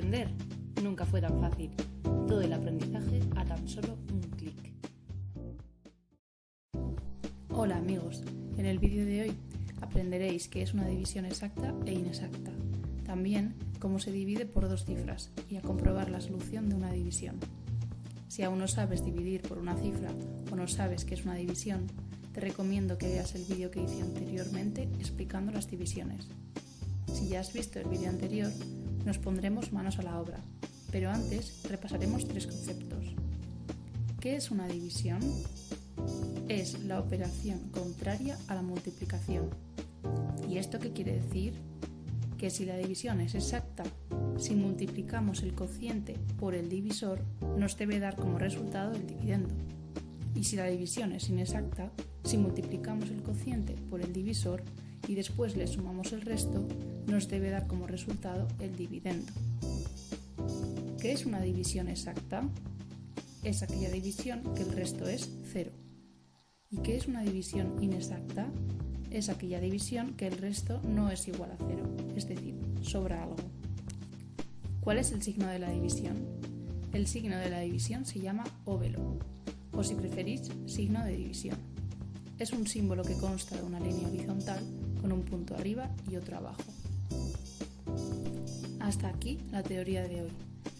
Aprender nunca fue tan fácil. Todo el aprendizaje a tan solo un clic. Hola amigos, en el vídeo de hoy aprenderéis qué es una división exacta e inexacta. También cómo se divide por dos cifras y a comprobar la solución de una división. Si aún no sabes dividir por una cifra o no sabes qué es una división, te recomiendo que veas el vídeo que hice anteriormente explicando las divisiones. Si ya has visto el vídeo anterior, nos pondremos manos a la obra, pero antes repasaremos tres conceptos. ¿Qué es una división? Es la operación contraria a la multiplicación. ¿Y esto qué quiere decir? Que si la división es exacta, si multiplicamos el cociente por el divisor, nos debe dar como resultado el dividendo. Y si la división es inexacta, si multiplicamos el cociente por el divisor y después le sumamos el resto, nos debe dar como resultado el dividendo. ¿Qué es una división exacta? Es aquella división que el resto es 0. ¿Y qué es una división inexacta? Es aquella división que el resto no es igual a 0, es decir, sobra algo. ¿Cuál es el signo de la división? El signo de la división se llama óvelo, o si preferís, signo de división. Es un símbolo que consta de una línea horizontal con un punto arriba y otro abajo. Hasta aquí la teoría de hoy.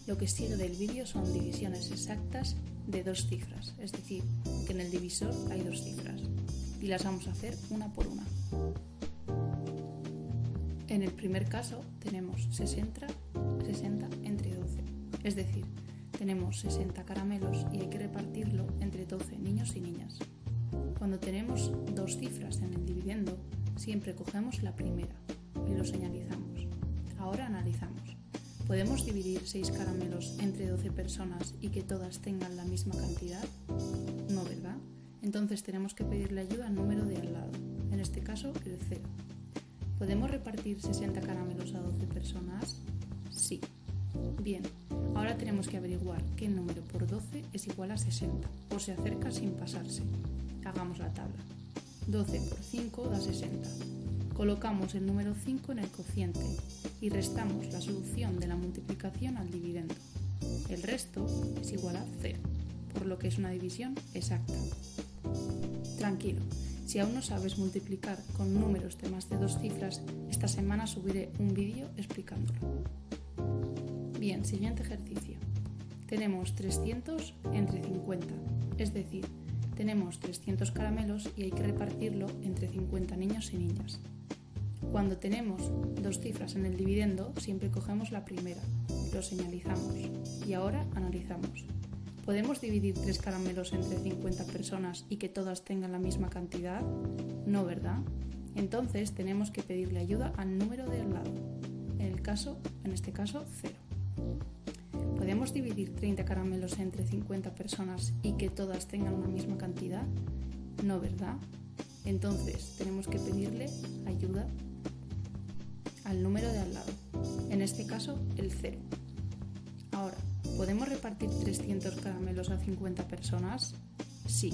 Lo que sigue del vídeo son divisiones exactas de dos cifras, es decir, que en el divisor hay dos cifras, y las vamos a hacer una por una. En el primer caso tenemos 60 entre 12, es decir, tenemos 60 caramelos y hay que repartirlo entre 12 niños y niñas. Cuando tenemos dos cifras en el dividendo, siempre cogemos la primera y lo señalizamos. Ahora analizamos. ¿Podemos dividir 6 caramelos entre 12 personas y que todas tengan la misma cantidad? No, ¿verdad? Entonces tenemos que pedirle ayuda al número de al lado, en este caso el 0. ¿Podemos repartir 60 caramelos a 12 personas? Sí. Bien, ahora tenemos que averiguar qué número por 12 es igual a 60 o se acerca sin pasarse. Hagamos la tabla. 12 por 5 da 60. Colocamos el número 5 en el cociente y restamos la solución de la multiplicación al dividendo. El resto es igual a 0, por lo que es una división exacta. Tranquilo, si aún no sabes multiplicar con números de más de dos cifras, esta semana subiré un vídeo explicándolo. Bien, siguiente ejercicio. Tenemos 300 entre 50, es decir, tenemos 300 caramelos y hay que repartirlo entre 50 niños y niñas. Cuando tenemos dos cifras en el dividendo, siempre cogemos la primera, lo señalizamos y ahora analizamos. ¿Podemos dividir 3 caramelos entre 50 personas y que todas tengan la misma cantidad? No, ¿verdad? Entonces tenemos que pedirle ayuda al número de al lado, en este caso 0. ¿Podemos dividir 30 caramelos entre 50 personas y que todas tengan una misma cantidad? No, ¿verdad? Entonces tenemos que pedirle ayuda al número de al lado, en este caso el 0. Ahora, ¿podemos repartir 300 caramelos a 50 personas? Sí.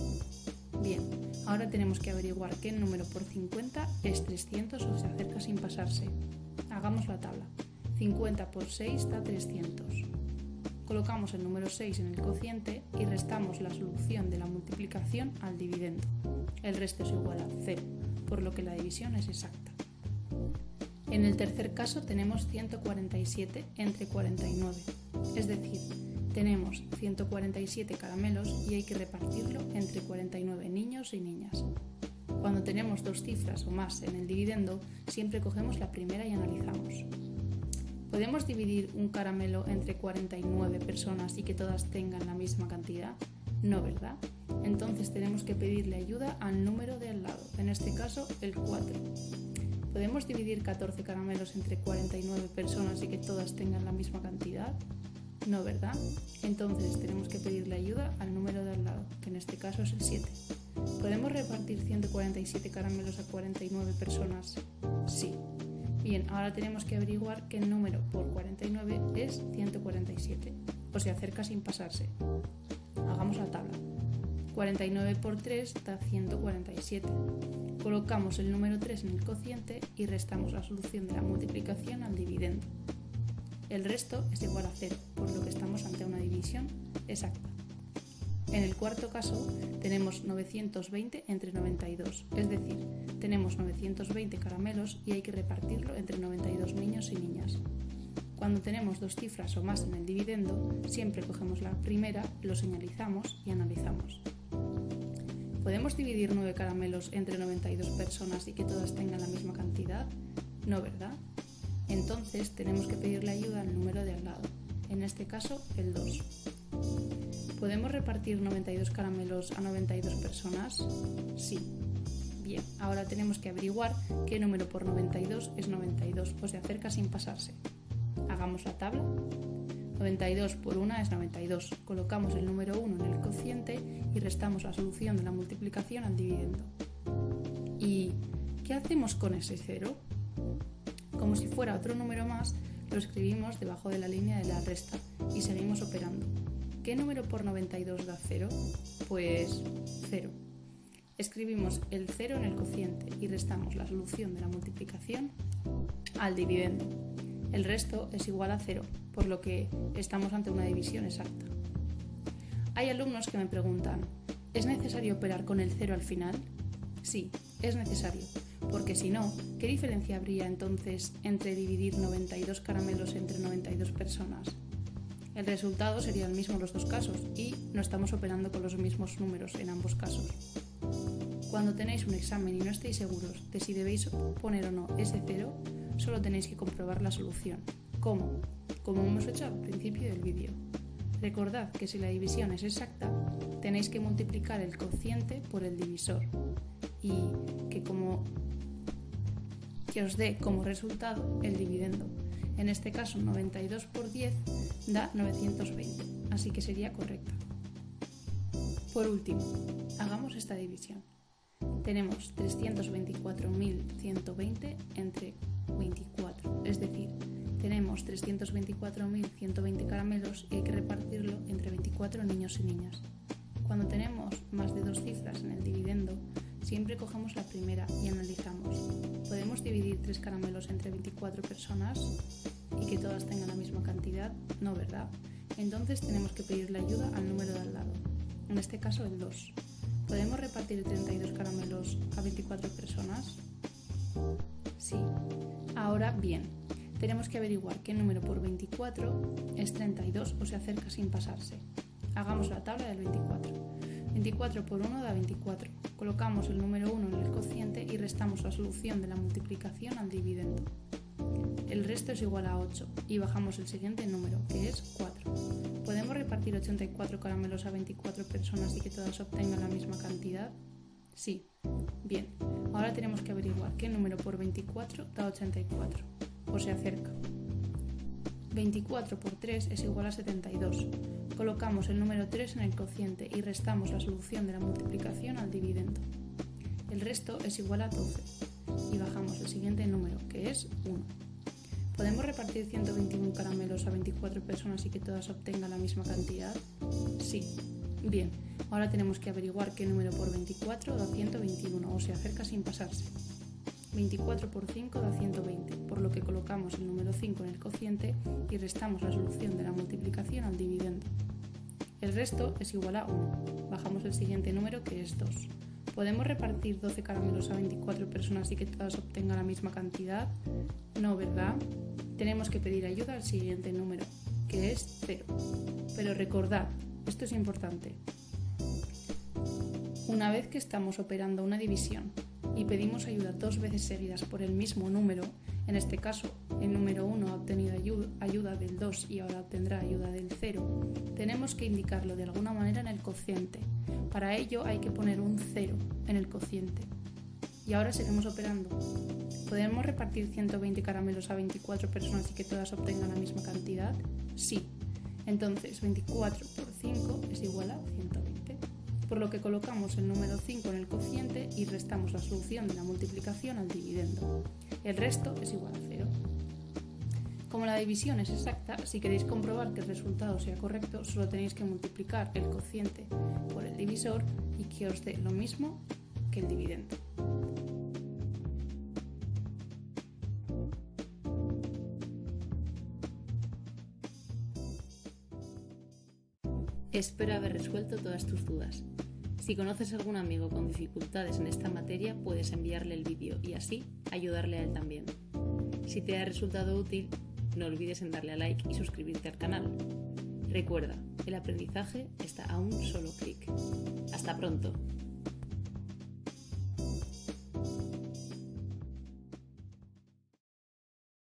Bien, ahora tenemos que averiguar qué número por 50 es 300 o se acerca sin pasarse. Hagamos la tabla. 50 por 6 da 300. Colocamos el número 6 en el cociente y restamos la solución de la multiplicación al dividendo. El resto es igual a 0, por lo que la división es exacta. En el tercer caso tenemos 147 entre 49, es decir, tenemos 147 caramelos y hay que repartirlo entre 49 niños y niñas. Cuando tenemos dos cifras o más en el dividendo, siempre cogemos la primera y analizamos. ¿Podemos dividir un caramelo entre 49 personas y que todas tengan la misma cantidad? No, ¿verdad? Entonces tenemos que pedirle ayuda al número de al lado, en este caso el 4. ¿Podemos dividir 14 caramelos entre 49 personas y que todas tengan la misma cantidad? No, ¿verdad? Entonces tenemos que pedirle ayuda al número de al lado, que en este caso es el 7. ¿Podemos repartir 147 caramelos a 49 personas? Sí. Bien, ahora tenemos que averiguar qué número por 49 es 147, o se acerca sin pasarse. Hagamos la tabla. 49 por 3 da 147. Colocamos el número 3 en el cociente y restamos la solución de la multiplicación al dividendo. El resto es igual a 0, por lo que estamos ante una división exacta. En el cuarto caso tenemos 920 entre 92, es decir, tenemos 920 caramelos y hay que repartirlo entre 92 niños y niñas. Cuando tenemos dos cifras o más en el dividendo, siempre cogemos la primera, lo señalizamos y analizamos. ¿Podemos dividir 9 caramelos entre 92 personas y que todas tengan la misma cantidad? No, ¿verdad? Entonces tenemos que pedirle ayuda al número de al lado, en este caso el 2. ¿Podemos repartir 92 caramelos a 92 personas? Sí. Bien, ahora tenemos que averiguar qué número por 92 es 92 o se acerca sin pasarse. Hagamos la tabla. 92 por 1 es 92. Colocamos el número 1 en el cociente y restamos la solución de la multiplicación al dividendo. ¿Y qué hacemos con ese 0? Como si fuera otro número más, lo escribimos debajo de la línea de la resta y seguimos operando. ¿Qué número por 92 da 0? Pues 0. Escribimos el 0 en el cociente y restamos la solución de la multiplicación al dividendo. El resto es igual a 0, por lo que estamos ante una división exacta. Hay alumnos que me preguntan, ¿es necesario operar con el 0 al final? Sí, es necesario, porque si no, ¿qué diferencia habría entonces entre dividir 92 caramelos entre 92 personas? El resultado sería el mismo en los dos casos y no estamos operando con los mismos números en ambos casos. Cuando tenéis un examen y no estéis seguros de si debéis poner o no ese 0, solo tenéis que comprobar la solución. ¿Cómo? Como hemos hecho al principio del vídeo. Recordad que si la división es exacta, tenéis que multiplicar el cociente por el divisor y que os dé como resultado el dividendo. En este caso 92 por 10 da 920, así que sería correcta. Por último, hagamos esta división. Tenemos 324.120 entre 24, es decir, tenemos 324.120 caramelos y hay que repartirlo entre 24 niños y niñas. Cuando tenemos más de dos cifras en el dividendo, siempre cogemos la primera y analizamos. ¿Podemos dividir 3 caramelos entre 24 personas y que todas tengan la misma cantidad? No, ¿verdad? Entonces tenemos que pedirle ayuda al número de al lado, en este caso el 2. ¿Podemos repartir 32 caramelos a 24 personas? Sí. Ahora bien, tenemos que averiguar qué número por 24 es 32 o se acerca sin pasarse. Hagamos la tabla del 24. 24 por 1 da 24. Colocamos el número 1 en el cociente y restamos la solución de la multiplicación al dividendo. El resto es igual a 8 y bajamos el siguiente número, que es 4. ¿Podemos repartir 84 caramelos a 24 personas y que todas obtengan la misma cantidad? Sí. Bien, ahora tenemos que averiguar qué número por 24 da 84, o se acerca. 24 por 3 es igual a 72. Colocamos el número 3 en el cociente y restamos la solución de la multiplicación al dividendo. El resto es igual a 12 y bajamos el siguiente número, que es 1. ¿Podemos repartir 121 caramelos a 24 personas y que todas obtengan la misma cantidad? Sí. Bien, ahora tenemos que averiguar qué número por 24 da 121 o se acerca sin pasarse. 24 por 5 da 120, por lo que colocamos el número 5 en el cociente y restamos la solución de la multiplicación al dividendo. El resto es igual a 1. Bajamos el siguiente número, que es 2. ¿Podemos repartir 12 caramelos a 24 personas y que todas obtengan la misma cantidad? No, ¿verdad? Tenemos que pedir ayuda al siguiente número, que es 0. Pero recordad, esto es importante. Una vez que estamos operando una división y pedimos ayuda 2 veces seguidas por el mismo número, en este caso el número 1 ha obtenido ayuda del 2 y ahora obtendrá ayuda del 0, tenemos que indicarlo de alguna manera en el cociente. Para ello hay que poner un 0 en el cociente. Y ahora seguimos operando. ¿Podemos repartir 120 caramelos a 24 personas y que todas obtengan la misma cantidad? Sí. Entonces 24 por 5 es igual a 120. Por lo que colocamos el número 5 en el cociente y restamos la solución de la multiplicación al dividendo. El resto es igual a 0. Como la división es exacta, si queréis comprobar que el resultado sea correcto, solo tenéis que multiplicar el cociente por el divisor y que os dé lo mismo que el dividendo. Espero haber resuelto todas tus dudas. Si conoces a algún amigo con dificultades en esta materia, puedes enviarle el vídeo y así ayudarle a él también. Si te ha resultado útil, no olvides en darle a like y suscribirte al canal. Recuerda, el aprendizaje está a un solo clic. ¡Hasta pronto!